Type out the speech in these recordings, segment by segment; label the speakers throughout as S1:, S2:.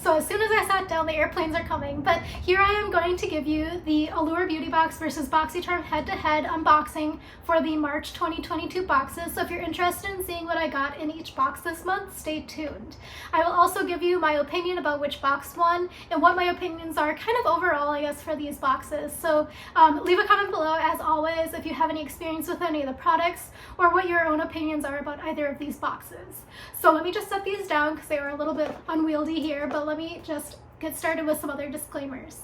S1: So as soon as I sat down, the airplanes are coming. But here I am going to give you the Allure Beauty Box versus Boxycharm head-to-head unboxing for the March 2022 boxes. So if you're interested in seeing what I got in each box this month, stay tuned. I will also give you my opinion about which box won and what my opinions are kind of overall, I guess, for these boxes. So leave a comment below, as always, if you have any experience with any of the products or what your own opinions are about either of these boxes. So let me just set these down because they are a little bit unwieldy here, but let me just get started with some other disclaimers.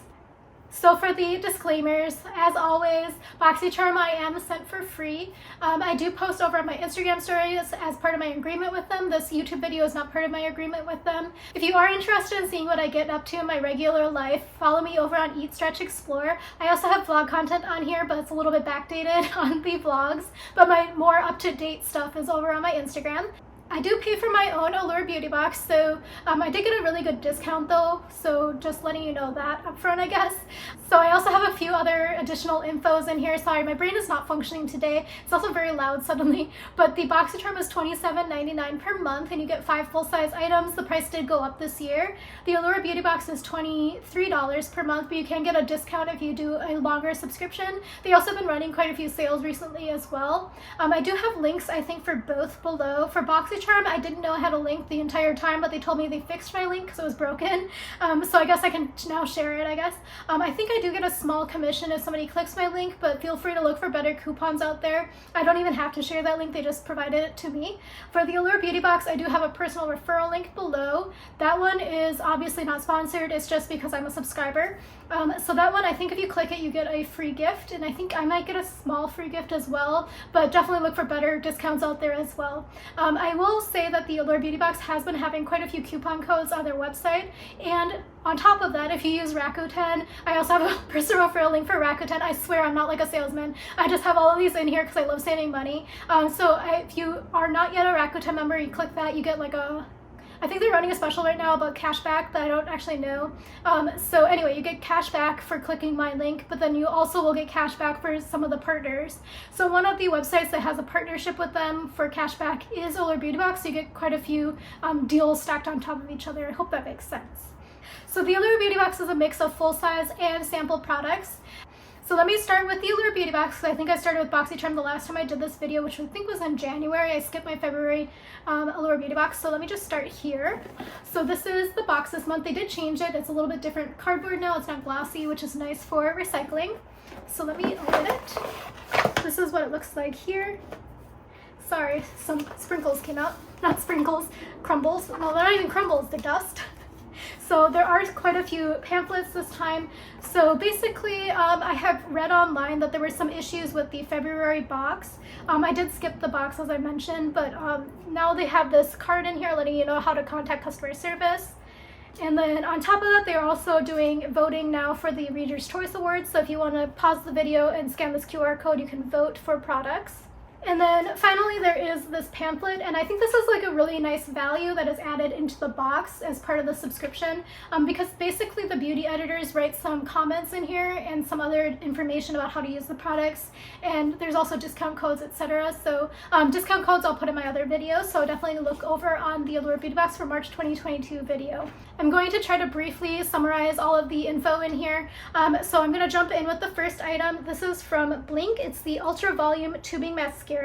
S1: So for the disclaimers, as always, Boxycharm I am sent for free. I do post over on my Instagram stories as part of my agreement with them. This YouTube video is not part of my agreement with them. If you are interested in seeing what I get up to in my regular life, follow me over on Eat, Stretch, Explore. I also have vlog content on here, but it's a little bit backdated on the vlogs. But my more up-to-date stuff is over on my Instagram. I do pay for my own Allure Beauty Box, so I did get a really good discount though, so just letting you know that up front, I guess. So I also have a few other additional infos in here. Sorry, my brain is not functioning today. It's also very loud suddenly, but the Boxycharm is $27.99 per month and you get 5 full-size items. The price did go up this year. The Allure Beauty Box is $23 per month, but you can get a discount if you do a longer subscription. They also have been running quite a few sales recently as well. I do have links, I think, for both below. For Boxycharm, I didn't know I had a link the entire time, but they told me they fixed my link because it was broken. So I guess I can now share it, I guess. I think I do get a small commission if somebody clicks my link, but feel free to look for better coupons out there. I don't even have to share that link, they just provided it to me. For the Allure Beauty Box, I do have a personal referral link below. That one is obviously not sponsored, it's just because I'm a subscriber. So that one, I think if you click it, you get a free gift, and I think I might get a small free gift as well, but definitely look for better discounts out there as well. I will say that the Allure Beauty Box has been having quite a few coupon codes on their website, and on top of that, if you use Rakuten, I also have a personal referral link for Rakuten. I swear I'm not like a salesman. I just have all of these in here because I love saving money. If you are not yet a Rakuten member, you click that, you get like I think they're running a special right now about cash back that I don't actually know. So anyway, you get cash back for clicking my link, but then you also will get cash back for some of the partners. So one of the websites that has a partnership with them for cash back is Allure Beauty Box. So you get quite a few deals stacked on top of each other. I hope that makes sense. So the Allure Beauty Box is a mix of full-size and sample products. So let me start with the Allure Beauty Box. I think I started with Boxycharm the last time I did this video, which I think was in January. I skipped my February Allure Beauty Box, so let me just start here. So this is the box this month. They did change it. It's a little bit different cardboard now. It's not glossy, which is nice for recycling. So let me open it. This is what it looks like here. Sorry, some sprinkles came out. Not sprinkles, crumbles. No, they're not even crumbles, they're dust. So there are quite a few pamphlets this time. So basically, I have read online that there were some issues with the February box. I did skip the box, as I mentioned, but now they have this card in here letting you know how to contact customer service. And then on top of that, they're also doing voting now for the Reader's Choice Awards. So if you want to pause the video and scan this QR code, you can vote for products. And then finally there is this pamphlet, and I think this is like a really nice value that is added into the box as part of the subscription, because basically the beauty editors write some comments in here and some other information about how to use the products, and there's also discount codes, etc. So discount codes I'll put in my other video, so definitely look over on the Allure Beauty Box for March 2022 video. I'm going to try to briefly summarize all of the info in here. So I'm going to jump in with the first item. This is from Blink. It's the Ultra Volume Tubing Mascara.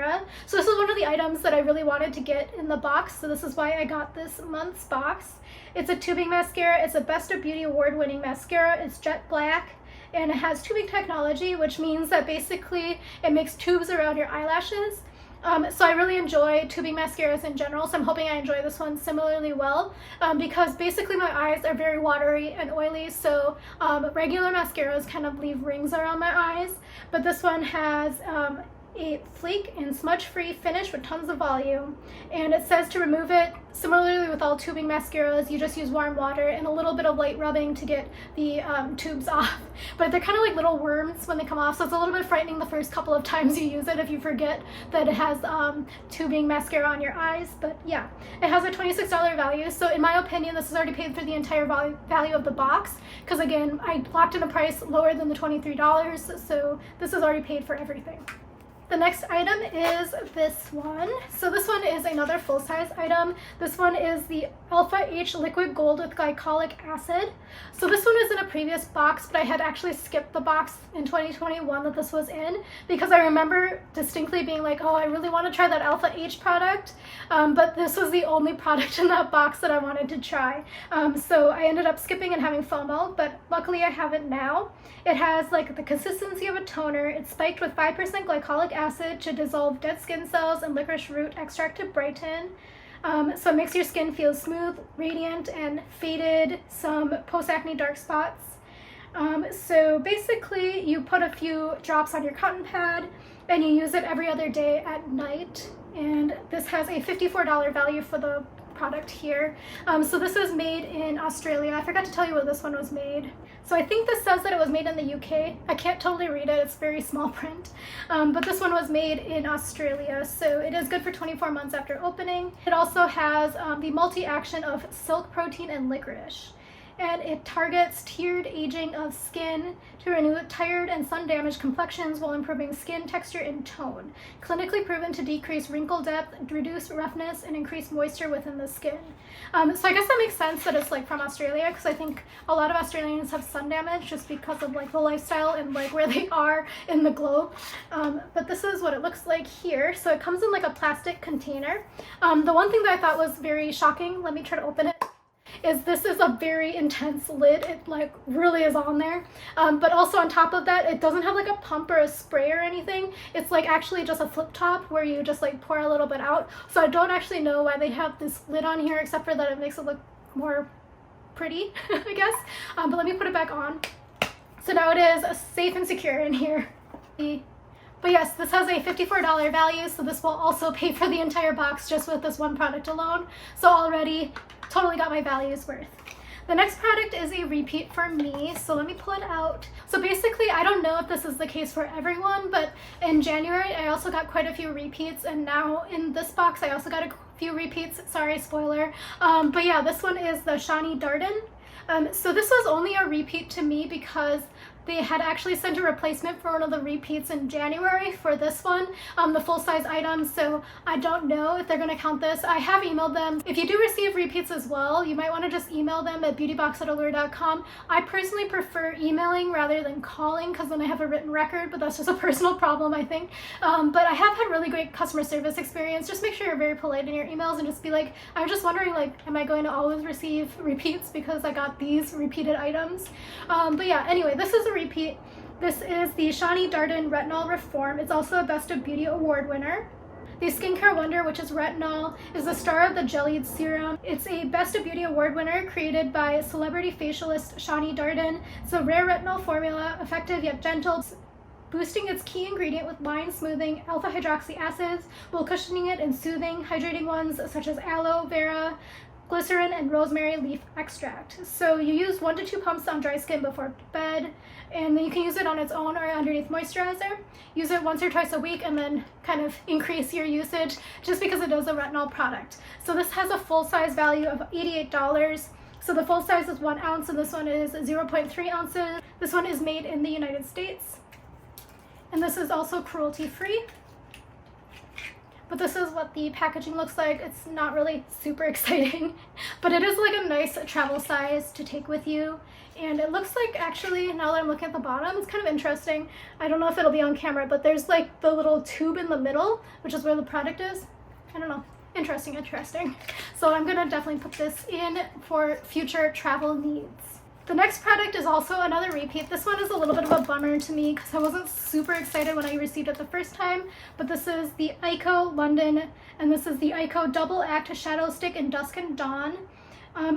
S1: So this is one of the items that I really wanted to get in the box, so this is why I got this month's box. It's a tubing mascara. It's a Best of Beauty award-winning mascara. It's jet black, and it has tubing technology, which means that basically it makes tubes around your eyelashes. So I really enjoy tubing mascaras in general, so I'm hoping I enjoy this one similarly well, because basically my eyes are very watery and oily, so regular mascaras kind of leave rings around my eyes, but this one has a sleek and smudge-free finish with tons of volume, and it says to remove it, similarly with all tubing mascaras, you just use warm water and a little bit of light rubbing to get the tubes off. But they're kind of like little worms when they come off, so it's a little bit frightening the first couple of times you use it if you forget that it has tubing mascara on your eyes. But yeah, it has a $26 value, so in my opinion this is already paid for the entire value of the box, because again I locked in a price lower than the $23, so this is already paid for everything. The next item is this one. So this one is another full-size item. This one is the Alpha H Liquid Gold with Glycolic Acid. So this one is in a previous box, but I had actually skipped the box in 2021 that this was in, because I remember distinctly being like, oh, I really want to try that Alpha H product, but this was the only product in that box that I wanted to try. So I ended up skipping and having FOMO, but luckily I have it now. It has like the consistency of a toner. It's spiked with 5% glycolic acid to dissolve dead skin cells and licorice root extract to brighten. So it makes your skin feel smooth, radiant, and faded, some post-acne dark spots. So basically you put a few drops on your cotton pad and you use it every other day at night. And this has a $54 value for the product here. So this was made in Australia. I forgot to tell you where this one was made. So I think this says that it was made in the UK. I can't totally read it, it's very small print. But this one was made in Australia, so it is good for 24 months after opening. It also has the multi-action of silk protein and licorice. And it targets tiered aging of skin to renew tired and sun-damaged complexions while improving skin texture and tone. Clinically proven to decrease wrinkle depth, reduce roughness, and increase moisture within the skin. So I guess that makes sense that it's like from Australia, because I think a lot of Australians have sun damage just because of like the lifestyle and like where they are in the globe. But this is what it looks like here. So it comes in like a plastic container. The one thing that I thought was very shocking, let me try to open it, is this is a very intense lid. It like really is on there, but also on top of that, it doesn't have like a pump or a spray or anything. It's like actually just a flip top where you just like pour a little bit out. So I don't actually know why they have this lid on here, except for that it makes it look more pretty, I guess. But let me put it back on. So now it is safe and secure in here. But yes, this has a $54 value, so this will also pay for the entire box just with this one product alone. So already totally got my values worth. The next product is a repeat for me, so let me pull it out. So basically, I don't know if this is the case for everyone, but in January I also got quite a few repeats, and now in this box I also got a few repeats. Sorry, spoiler. But yeah, this one is the Shani Darden. So this was only a repeat to me because they had actually sent a replacement for one of the repeats in January for this one, the full-size item, so I don't know if they're going to count this. I have emailed them. If you do receive repeats as well, you might want to just email them at beautybox@allure.com. I personally prefer emailing rather than calling because then I have a written record, but that's just a personal problem, I think. But I have had really great customer service experience. Just make sure you're very polite in your emails and just be like, I'm just wondering, like, am I going to always receive repeats because I got these repeated items? But yeah, anyway, this is a repeat. This is the Shani Darden Retinol Reform. It's also a Best of Beauty Award winner. The Skincare Wonder, which is retinol, is the star of the Jellied Serum. It's a Best of Beauty Award winner created by celebrity facialist Shani Darden. It's a rare retinol formula, effective yet gentle, boosting its key ingredient with line smoothing alpha hydroxy acids while cushioning it in soothing, hydrating ones such as aloe vera, glycerin, and rosemary leaf extract. So you use 1 to 2 pumps on dry skin before bed, and then you can use it on its own or underneath moisturizer. Use it once or twice a week and then kind of increase your usage just because it is a retinol product. So this has a full size value of $88. So the full size is 1 ounce and this one is 0.3 ounces. This one is made in the United States. And this is also cruelty free. But this is what the packaging looks like. It's not really super exciting, but it is like a nice travel size to take with you. And it looks like, actually, now that I'm looking at the bottom, it's kind of interesting. I don't know if it'll be on camera, but there's like the little tube in the middle, which is where the product is. I don't know. Interesting. So I'm gonna definitely put this in for future travel needs. The next product is also another repeat. This one is a little bit of a bummer to me because I wasn't super excited when I received it the first time, but this is the Ico London, and this is the Ico Double Act Shadow Stick in Dusk and Dawn.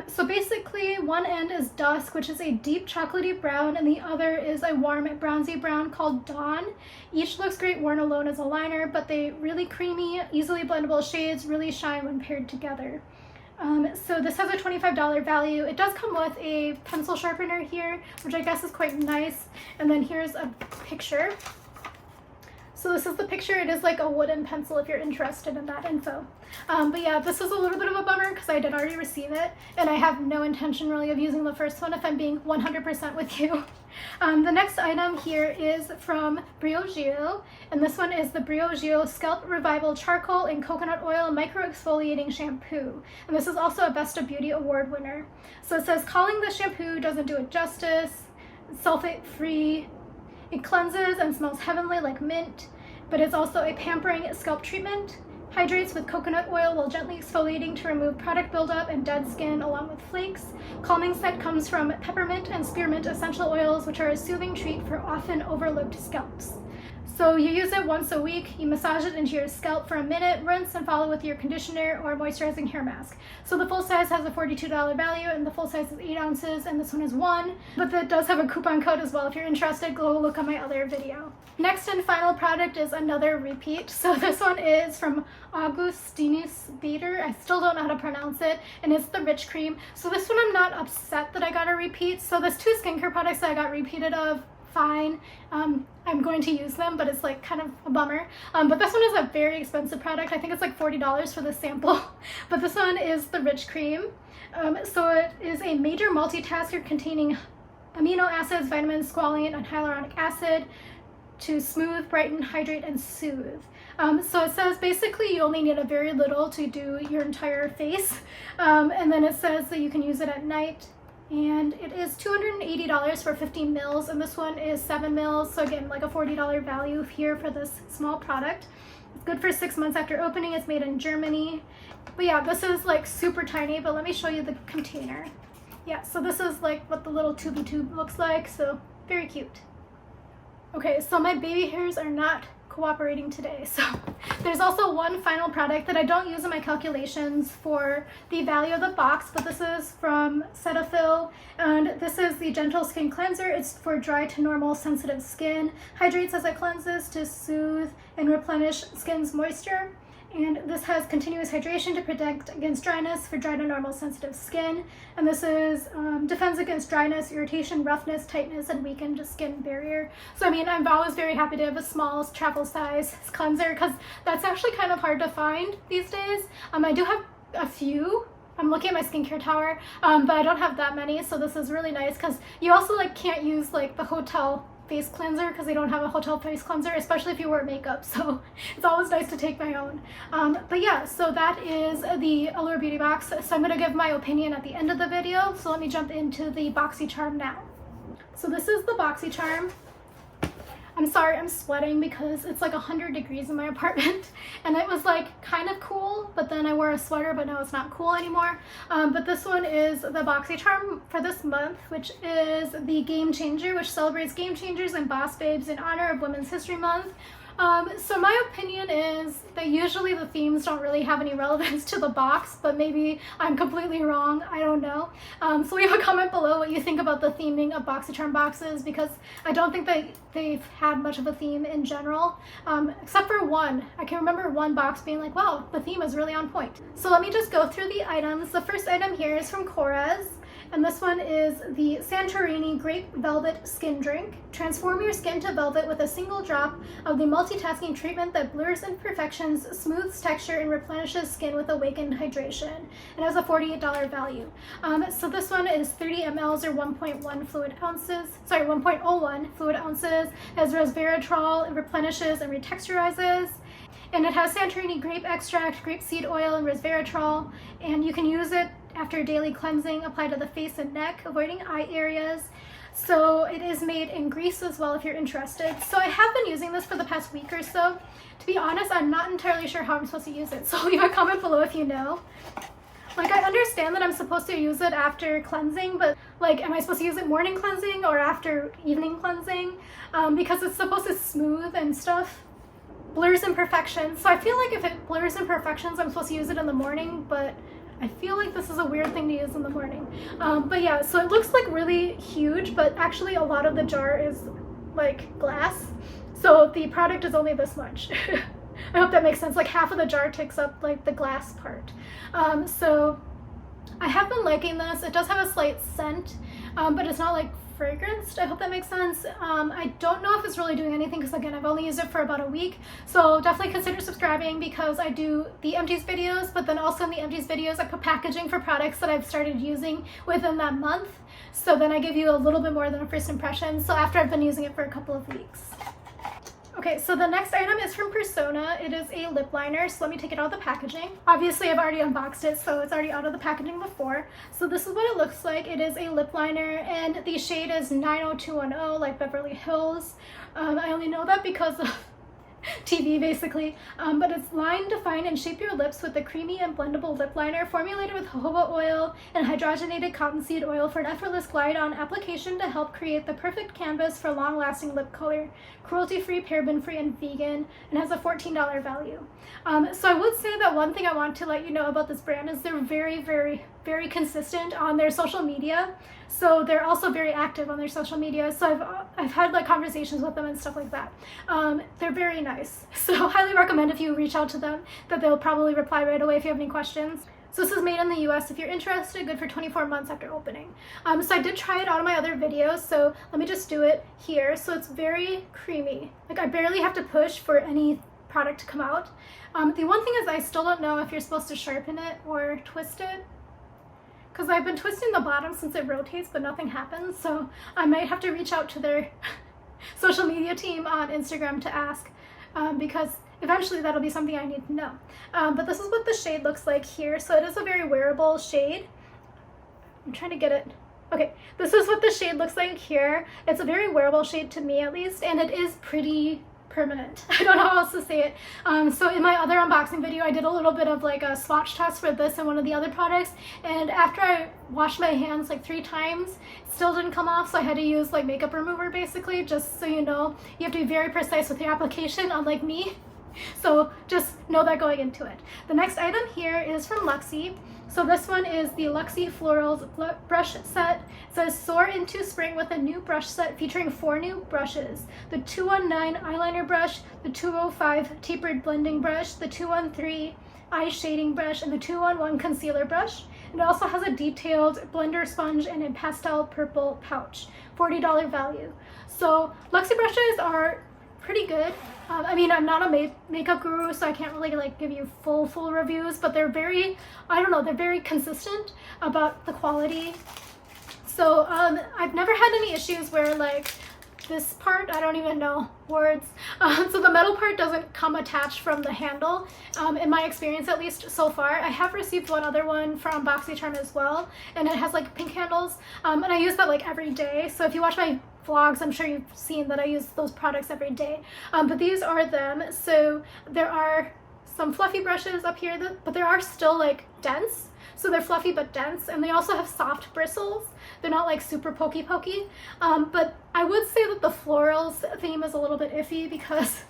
S1: So basically, one end is Dusk, which is a deep chocolatey brown, and the other is a warm bronzy brown called Dawn. Each looks great worn alone as a liner, but they really creamy, easily blendable shades really shine when paired together. So this has a $25 value. It does come with a pencil sharpener here, which I guess is quite nice. And then here's a picture. So this is the picture. It is like a wooden pencil if you're interested in that info. But yeah, this was a little bit of a bummer because I did already receive it, and I have no intention really of using the first one if I'm being 100% with you. The next item here is from Briojio, and this one is the Briojio Scalp Revival Charcoal and Coconut Oil Micro Exfoliating Shampoo. And this is also a Best of Beauty Award winner. So it says, calling the shampoo doesn't do it justice. Sulfate free. It cleanses and smells heavenly like mint, but it's also a pampering scalp treatment. Hydrates with coconut oil while gently exfoliating to remove product buildup and dead skin along with flakes. Calming scent comes from peppermint and spearmint essential oils, which are a soothing treat for often overlooked scalps. So you use it once a week, you massage it into your scalp for a minute, rinse and follow with your conditioner or moisturizing hair mask. So the full size has a $42 value and the full size is 8 ounces and this one is 1. But that does have a coupon code as well. If you're interested, go look at my other video. Next and final product is another repeat. So this one is from Augustinus Bader. I still don't know how to pronounce it, and it's the Rich Cream. So this one I'm not upset that I got a repeat. So there's 2 skincare products that I got repeated of. Fine. I'm going to use them, but it's like kind of a bummer. But this one is a very expensive product. I think it's like $40 for this sample. But this one is the Rich Cream. So it is a major multitasker containing amino acids, vitamins, squalene, and hyaluronic acid to smooth, brighten, hydrate, and soothe. So it says basically you only need a very little to do your entire face. And then it says that you can use it at night. And it is $280 for 15 mils, and this one is 7 mils, so again, like a $40 value here for this small product. It's good for 6 months after opening. It's made in Germany. But yeah, this is like super tiny, but let me show you the container. Yeah, so this is like what the little tubey tube looks like, so very cute. Okay, so my baby hairs are not cooperating today, so there's also one final product that I don't use in my calculations for the value of the box, but this is from Cetaphil, and this is the Gentle Skin Cleanser. It's for dry to normal sensitive skin, hydrates as it cleanses to soothe and replenish skin's moisture. And this has continuous hydration to protect against dryness for dry to normal sensitive skin. And this is defends against dryness, irritation, roughness, tightness, and weakened skin barrier. So I mean, I'm always very happy to have a small travel size cleanser because that's actually kind of hard to find these days. I do have a few. I'm looking at my skincare tower, but I don't have that many. So this is really nice because you also like can't use like the hotel face cleanser because they don't have a hotel face cleanser, especially if you wear makeup, so it's always nice to take my own. But yeah, so that is the Allure Beauty Box. So I'm going to give my opinion at the end of the video, so let me jump into the Boxycharm now. So this is the Boxycharm. I'm sorry, I'm sweating because it's like 100 degrees in my apartment, and it was like kind of cool, but then I wore a sweater, but now it's not cool anymore. But this one is the Boxycharm for this month, which is the Game Changer, which celebrates game changers and boss babes in honor of Women's History Month. So my opinion is that usually the themes don't really have any relevance to the box, but maybe I'm completely wrong. I don't know. So leave a comment below what you think about the theming of Boxycharm boxes, because I don't think that they've had much of a theme in general, except for one. I can remember one box being like, wow, the theme is really on point. So let me just go through the items. The first item here is from Korres. And this one is the Santorini Grape Velvet Skin Drink. Transform your skin to velvet with a single drop of the multitasking treatment that blurs imperfections, smooths texture, and replenishes skin with awakened hydration. It has a $48 value. So this one is 30 mLs or 1.1 fluid ounces. Sorry, 1.01 fluid ounces. It has resveratrol. It replenishes and retexturizes. And it has Santorini grape extract, grape seed oil, and resveratrol. And you can use it after daily cleansing, apply to the face and neck, avoiding eye areas. So it is made in Greece as well if you're interested. So I have been using this for the past week or so. To be honest, I'm not entirely sure how I'm supposed to use it, so leave a comment below if you know. Like, I understand that I'm supposed to use it after cleansing, but like, am I supposed to use it morning cleansing or after evening cleansing? Because it's supposed to smooth and stuff. Blurs imperfections. So I feel like if it blurs imperfections, I'm supposed to use it in the morning, but I feel like this is a weird thing to use in the morning. But yeah, so it looks like really huge, but actually a lot of the jar is like glass. So the product is only this much. I hope that makes sense. Like half of the jar takes up like the glass part. So I have been liking this. It does have a slight scent. but it's not like fragranced. I hope that makes sense. I don't know if it's really doing anything because again, I've only used it for about a week. So definitely consider subscribing because I do the empties videos, but then also in the empties videos, I put packaging for products that I've started using within that month. So then I give you a little bit more than a first impression. So after I've been using it for a couple of weeks. Okay, so the next item is from Persona. It is a lip liner, so let me take it out of the packaging. Obviously, I've already unboxed it, so it's already out of the packaging before. So this is what it looks like. It is a lip liner, and the shade is 90210, like Beverly Hills. I only know that because of TV, basically. But it's line, define, and shape your lips with a creamy and blendable lip liner formulated with jojoba oil and hydrogenated cottonseed oil for an effortless glide-on application to help create the perfect canvas for long-lasting lip color. Cruelty-free, paraben-free, and vegan, and has a $14 value. So I would say that one thing I want to let you know about this brand is they're very, very, very consistent on their social media. So they're also very active on their social media. So I've had like conversations with them and stuff like that. They're very nice. So highly recommend if you reach out to them that they'll probably reply right away if you have any questions. So this is made in the US if you're interested, good for 24 months after opening. So I did try it out in my other videos, so let me just do it here. So it's very creamy. Like I barely have to push for any product to come out. The one thing is I still don't know if you're supposed to sharpen it or twist it, because I've been twisting the bottom since it rotates, but nothing happens. So I might have to reach out to their social media team on Instagram to ask, because eventually that'll be something I need to know. But this is what the shade looks like here. So it is a very wearable shade. I'm trying to get it. Okay, this is what the shade looks like here. It's a very wearable shade to me at least, and it is pretty permanent. I don't know how else to say it. So in my other unboxing video, I did a little bit of like a swatch test for this and one of the other products, and after I washed my hands like 3 times, it still didn't come off, so I had to use like makeup remover basically, just so you know. You have to be very precise with your application, unlike me. So just know that going into it. The next item here is from Luxie. So this one is the Luxie Florals brush set. It says soar into spring with a new brush set featuring 4 new brushes. The 219 eyeliner brush, the 205 tapered blending brush, the 213 eye shading brush, and the 211 concealer brush. It also has a detailed blender sponge and a pastel purple pouch. $40 value. So Luxie brushes are pretty good. I mean, I'm not a makeup guru, so I can't really like give you full reviews, but they're very, I don't know, they're very consistent about the quality. So I've never had any issues where like this part, I don't even know words. So the metal part doesn't come attached from the handle, in my experience at least so far. I have received one other one from Boxycharm as well, and it has like pink handles, and I use that like every day. So if you watch my vlogs, I'm sure you've seen that I use those products every day. But these are them. So there are some fluffy brushes up here, but there are still like dense. So they're fluffy but dense, and they also have soft bristles. They're not like super pokey. But I would say that the florals theme is a little bit iffy because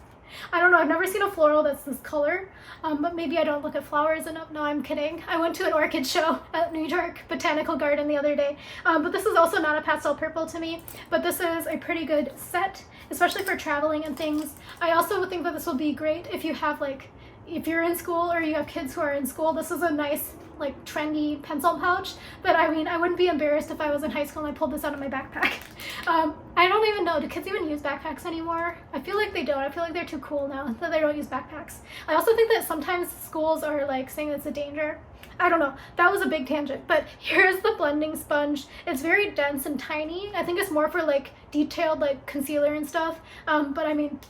S1: I don't know, I've never seen a floral that's this color, but maybe I don't look at flowers enough. No, I'm kidding. I went to an orchid show at New York Botanical Garden the other day, but this is also not a pastel purple to me, but this is a pretty good set, especially for traveling and things. I also would think that this will be great if you have like, if you're in school or you have kids who are in school. This is a nice like trendy pencil pouch, but I mean, I wouldn't be embarrassed if I was in high school and I pulled this out of my backpack. I don't even know, do kids even use backpacks anymore? I feel like they don't. I feel like they're too cool now that they don't use backpacks. I also think that sometimes schools are like saying it's a danger. I don't know, that was a big tangent, but here's the blending sponge. It's very dense and tiny. I think it's more for like detailed like concealer and stuff, but I mean,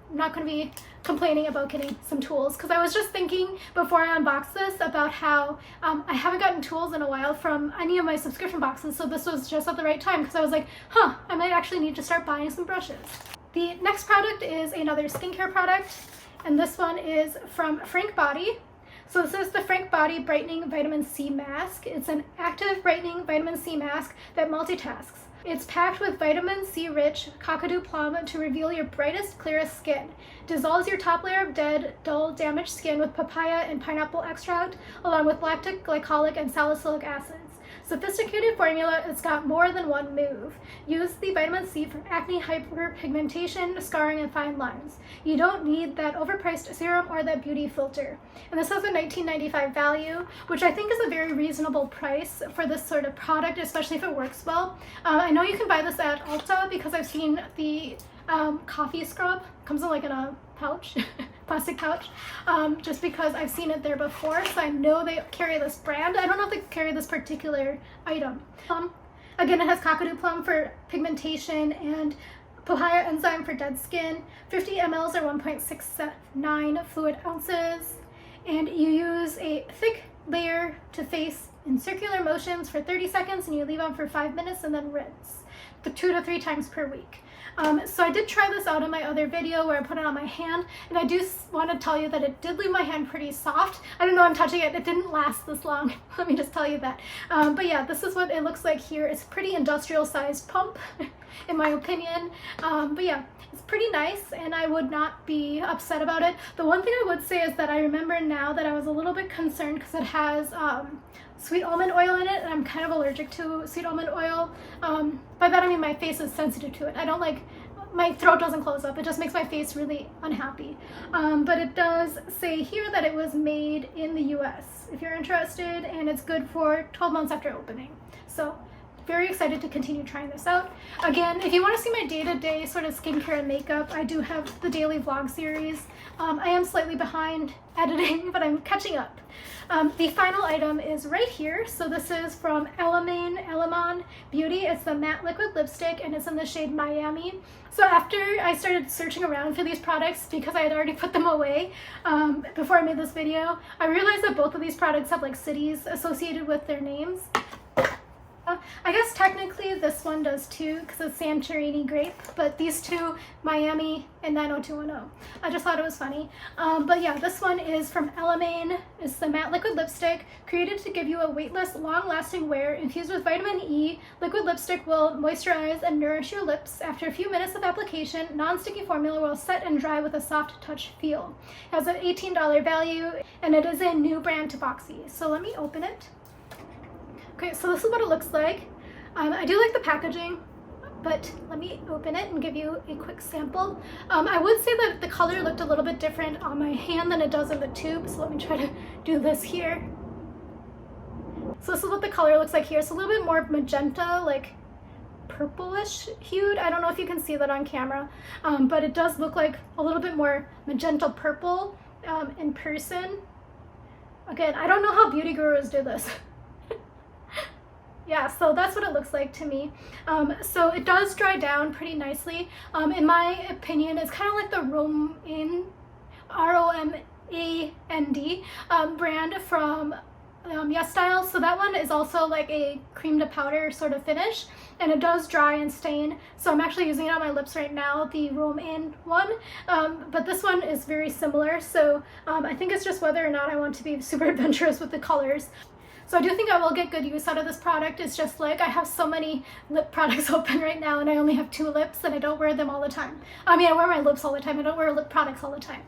S1: I'm not going to be complaining about getting some tools, because I was just thinking before I unboxed this about how I haven't gotten tools in a while from any of my subscription boxes, so this was just at the right time, because I was like, huh, I might actually need to start buying some brushes. The next product is another skincare product, and this one is from Frank Body. So this is the Frank Body Brightening Vitamin C Mask. It's an active brightening vitamin C mask that multitasks. It's packed with vitamin C-rich Kakadu plum to reveal your brightest, clearest skin. Dissolves your top layer of dead, dull, damaged skin with papaya and pineapple extract, along with lactic, glycolic, and salicylic acids. Sophisticated formula, it's got more than one move. Use the vitamin C for acne, hyperpigmentation, scarring, and fine lines. You don't need that overpriced serum or that beauty filter. And this has a $19.95 value, which I think is a very reasonable price for this sort of product, especially if it works well. I know you can buy this at Ulta because I've seen the coffee scrub. Comes in like in a pouch, plastic pouch, just because I've seen it there before, so I know they carry this brand. I don't know if they carry this particular item. Again, it has kakadu plum for pigmentation and papaya enzyme for dead skin. 50 mLs or 1.69 fluid ounces, and you use a thick layer to face in circular motions for 30 seconds, and you leave on for 5 minutes and then rinse 2 to 3 times per week. So I did try this out in my other video where I put it on my hand, and I do want to tell you that it did leave my hand pretty soft. I don't know, I'm touching it. It didn't last this long. Let me just tell you that. But yeah, this is what it looks like here. It's a pretty industrial sized pump in my opinion. But yeah, it's pretty nice and I would not be upset about it. The one thing I would say is that I remember now that I was a little bit concerned because it has sweet almond oil in it, and I'm kind of allergic to sweet almond oil. By that I mean my face is sensitive to it. I don't like, my throat doesn't close up. It just makes my face really unhappy. But it does say here that it was made in the US, if you're interested, and it's good for 12 months after opening. So very excited to continue trying this out. Again, if you want to see my day-to-day sort of skincare and makeup, I do have the daily vlog series. I am slightly behind editing, but I'm catching up. The final item is right here. So this is from Element Beauty. It's the matte liquid lipstick, and it's in the shade Miami. So after I started searching around for these products, because I had already put them away before I made this video, I realized that both of these products have like cities associated with their names. I guess technically this one does too, because it's Santorini, Grape, but these two, Miami and 90210. I just thought it was funny. But yeah, this one is from Element. It's the matte liquid lipstick, created to give you a weightless, long-lasting wear. Infused with vitamin E, liquid lipstick will moisturize and nourish your lips. After a few minutes of application, non-sticky formula will set and dry with a soft touch feel. It has an $18 value, and it is a new brand to Boxy. So let me open it. Okay, so this is what it looks like. I do like the packaging, but let me open it and give you a quick sample. I would say that the color looked a little bit different on my hand than it does in the tube, so let me try to do this here. So this is what the color looks like here. It's a little bit more magenta, like purplish hued. I don't know if you can see that on camera, but it does look like a little bit more magenta purple in person. Again, I don't know how beauty gurus do this. Yeah, so that's what it looks like to me. So it does dry down pretty nicely. In my opinion, it's kind of like the Romand, R-O-M-A-N-D brand from Yes Style. So that one is also like a cream to powder sort of finish, and it does dry and stain. So I'm actually using it on my lips right now, the Romand one. But this one is very similar. So I think it's just whether or not I want to be super adventurous with the colors. So I do think I will get good use out of this product. It's just like I have so many lip products open right now, and I only have 2 lips, and I don't wear them all the time. I mean, I wear my lips all the time. I don't wear lip products all the time.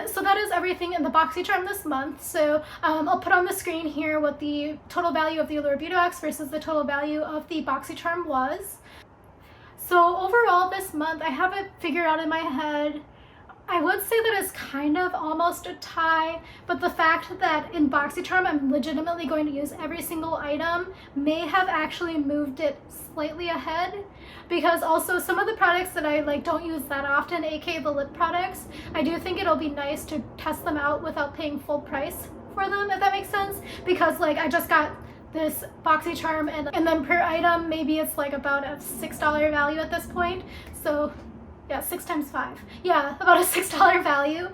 S1: So that is everything in the Boxycharm this month. So I'll put on the screen here what the total value of the Allure Beauty Box versus the total value of the Boxycharm was. So overall this month, I have it figured out in my head. I would say that it's kind of almost a tie, but the fact that in Boxycharm I'm legitimately going to use every single item may have actually moved it slightly ahead, because also some of the products that I like don't use that often, aka the lip products, I do think it'll be nice to test them out without paying full price for them, if that makes sense, because like I just got this Boxycharm and then per item maybe it's like about a $6 value at this point. So yeah, 6 times 5. Yeah, about a $6 value.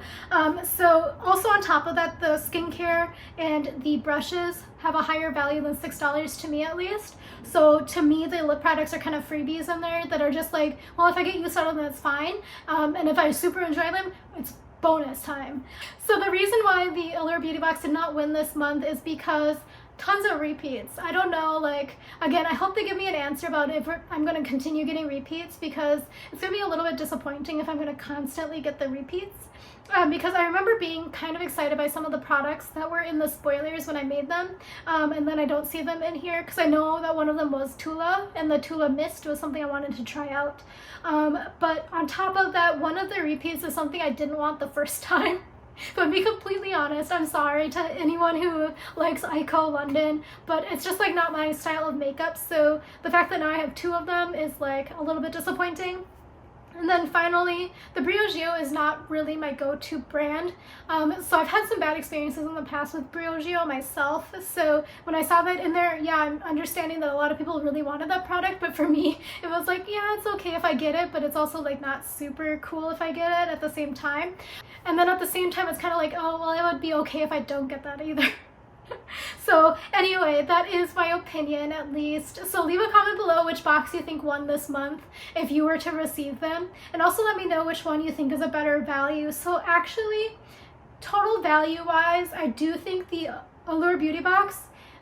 S1: So also on top of that, the skincare and the brushes have a higher value than $6 to me at least. So to me, the lip products are kind of freebies in there that are just like, well, if I get use out of them, that's fine. And if I super enjoy them, it's bonus time. So the reason why the Allure Beauty Box did not win this month is because tons of repeats. I don't know, like, again, I hope they give me an answer about if I'm going to continue getting repeats, because it's going to be a little bit disappointing if I'm going to constantly get the repeats. Because I remember being kind of excited by some of the products that were in the spoilers when I made them, and then I don't see them in here because I know that one of them was Tula, and the Tula Mist was something I wanted to try out. But on top of that, one of the repeats is something I didn't want the first time. But to be completely honest, I'm sorry to anyone who likes Ico London, but it's just like not my style of makeup, so the fact that now I have two of them is like a little bit disappointing. And then finally, the Briojio is not really my go-to brand. So I've had some bad experiences in the past with Briojio myself. So when I saw that in there, yeah, I'm understanding that a lot of people really wanted that product, but for me, it was like, yeah, it's okay if I get it, but it's also like not super cool if I get it at the same time. And then at the same time, it's kind of like, oh, well, it would be okay if I don't get that either. So anyway, that is my opinion at least. So leave a comment below which box you think won this month if you were to receive them. And also let me know which one you think is a better value. So actually, total value wise, I do think the Allure Beauty Box,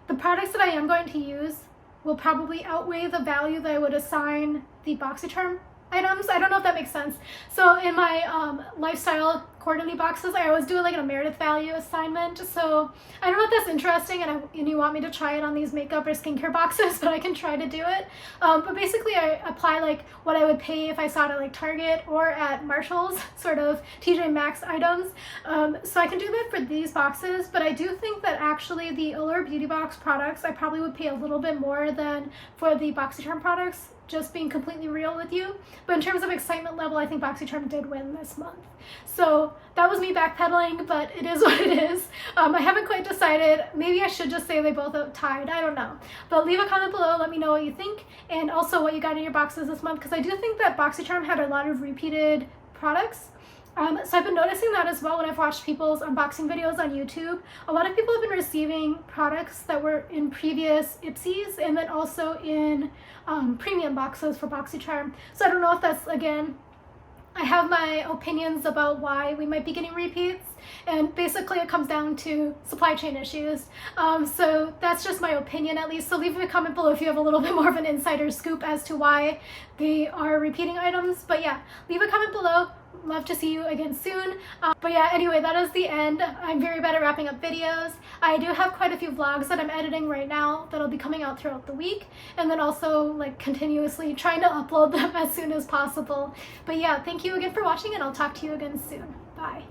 S1: the products that I am going to use will probably outweigh the value that I would assign the Boxycharm items. I don't know if that makes sense. So in my lifestyle quarterly boxes, I always do like a Meredith value assignment. So I don't know if that's interesting and you want me to try it on these makeup or skincare boxes, but I can try to do it. But basically I apply like what I would pay if I saw it at like Target or at Marshall's, sort of TJ Maxx items. So I can do that for these boxes, but I do think that actually the Allure Beauty Box products, I probably would pay a little bit more than for the Boxycharm products, just being completely real with you. But in terms of excitement level, I think Boxycharm did win this month. So that was me backpedaling, but it is what it is. I haven't quite decided. Maybe I should just say they both tied. I don't know. But leave a comment below. Let me know what you think, and also what you got in your boxes this month, because I do think that Boxycharm had a lot of repeated products. So I've been noticing that as well when I've watched people's unboxing videos on YouTube. A lot of people have been receiving products that were in previous Ipsies and then also in premium boxes for Boxycharm. So I don't know if that's, again, I have my opinions about why we might be getting repeats, and basically it comes down to supply chain issues. So that's just my opinion at least. So leave a comment below if you have a little bit more of an insider scoop as to why they are repeating items. But yeah, leave a comment below. Love to see you again soon. But yeah, anyway, that is the end. I'm very bad at wrapping up videos. I do have quite a few vlogs that I'm editing right now that'll be coming out throughout the week, and then also like continuously trying to upload them as soon as possible. But yeah, thank you again for watching, and I'll talk to you again soon. Bye.